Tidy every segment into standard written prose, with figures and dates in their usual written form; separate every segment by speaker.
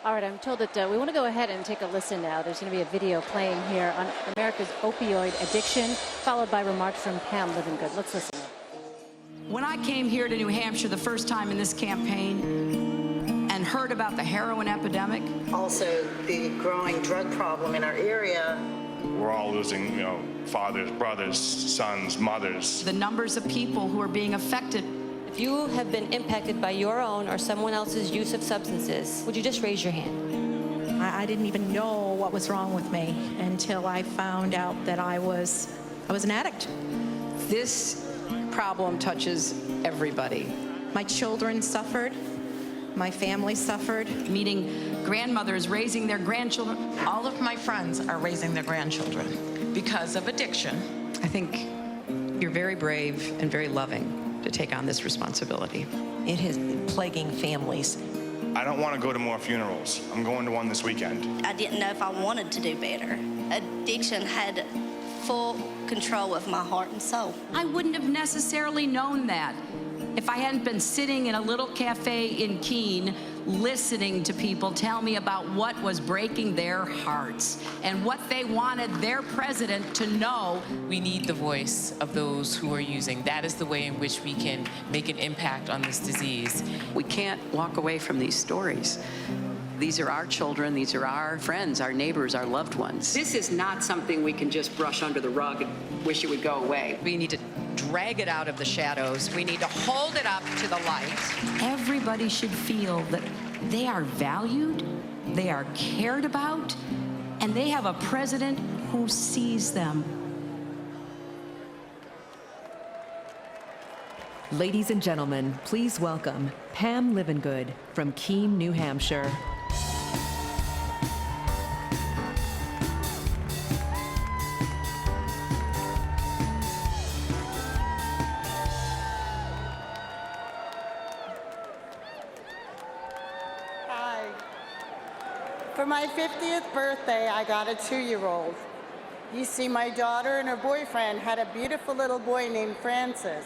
Speaker 1: All right, I'm told that we want to go ahead and take a listen now. There's going to be a video playing here on America's opioid addiction, followed by remarks from Pam Livengood. Let's listen.
Speaker 2: When I came here to New Hampshire the first time in this campaign and heard about the heroin epidemic,
Speaker 3: also the growing drug problem in our area,
Speaker 4: we're all losing, fathers, brothers, sons, mothers.
Speaker 2: the numbers of people who are being affected.
Speaker 5: If you have been impacted by your own or someone else's use of substances, would you just raise your hand?
Speaker 6: I didn't even know what was wrong with me until I found out that I was an addict.
Speaker 7: This problem touches everybody.
Speaker 6: My children suffered. My family suffered.
Speaker 2: Meeting grandmothers raising their grandchildren.
Speaker 8: All of my friends are raising their grandchildren because of addiction.
Speaker 7: I think you're very brave and very loving to take on this responsibility.
Speaker 8: It has been plaguing families.
Speaker 4: I don't want to go to more funerals. I'm going to one this weekend.
Speaker 9: I didn't know if I wanted to do better. Addiction had full control of my heart and soul.
Speaker 2: I wouldn't have necessarily known that if I hadn't been sitting in a little cafe in Keene listening to people tell me about what was breaking their hearts and what they wanted their president to know.
Speaker 10: We need the voice of those who are using. That is the way in which we can make an impact on this disease.
Speaker 7: We can't walk away from these stories. These are our children, these are our friends, our neighbors, our loved ones. This is not something we can just brush under the rug and wish it would go away. We need to drag it out of the shadows. We need to hold it up to the light.
Speaker 2: Everybody should feel that they are valued, they are cared about, and they have a president who sees them.
Speaker 11: Ladies and gentlemen, please welcome Pam Livengood from Keene, New Hampshire.
Speaker 12: Hi. For my 50th birthday, I got a 2-year-old. You see, my daughter and her boyfriend had a beautiful little boy named Francis,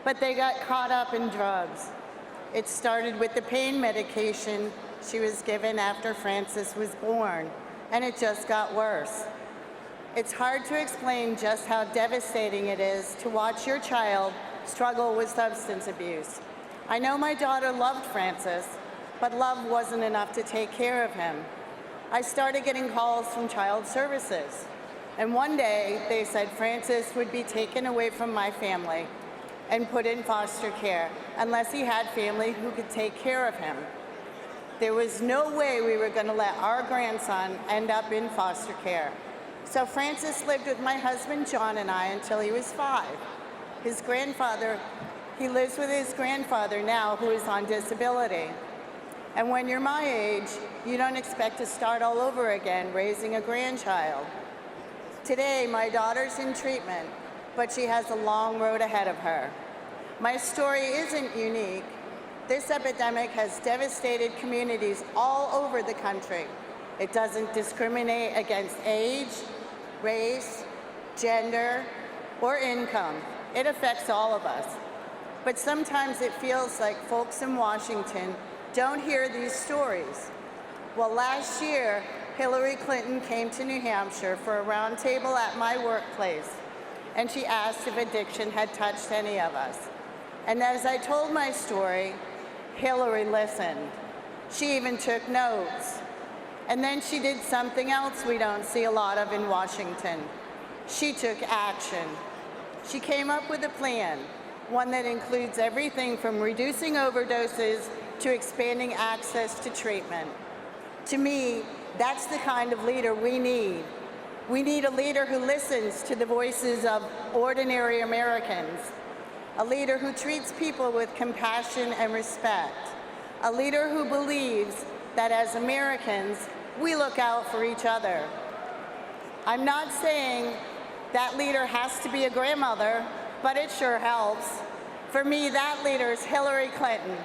Speaker 12: but they got caught up in drugs. It started with the pain medication she was given after Francis was born, and it just got worse. It's hard to explain just how devastating it is to watch your child struggle with substance abuse. I know my daughter loved Francis, but love wasn't enough to take care of him. I started getting calls from child services, and one day they said Francis would be taken away from my family and put in foster care unless he had family who could take care of him. There was no way we were going to let our grandson end up in foster care. So Francis lived with my husband John and I until he was 5. He lives with his grandfather now, who is on disability. And when you're my age, you don't expect to start all over again raising a grandchild. Today, my daughter's in treatment, but she has a long road ahead of her. My story isn't unique. This epidemic has devastated communities all over the country. It doesn't discriminate against age, race, gender, or income. It affects all of us. But sometimes it feels like folks in Washington don't hear these stories. Well, last year, Hillary Clinton came to New Hampshire for a roundtable at my workplace, and she asked if addiction had touched any of us. And as I told my story, Hillary listened. She even took notes. And then she did something else we don't see a lot of in Washington. She took action. She came up with a plan, one that includes everything from reducing overdoses to expanding access to treatment. To me, that's the kind of leader we need. We need a leader who listens to the voices of ordinary Americans, a leader who treats people with compassion and respect, a leader who believes that as Americans, we look out for each other. I'm not saying that leader has to be a grandmother, but it sure helps. For me, that leader is Hillary Clinton.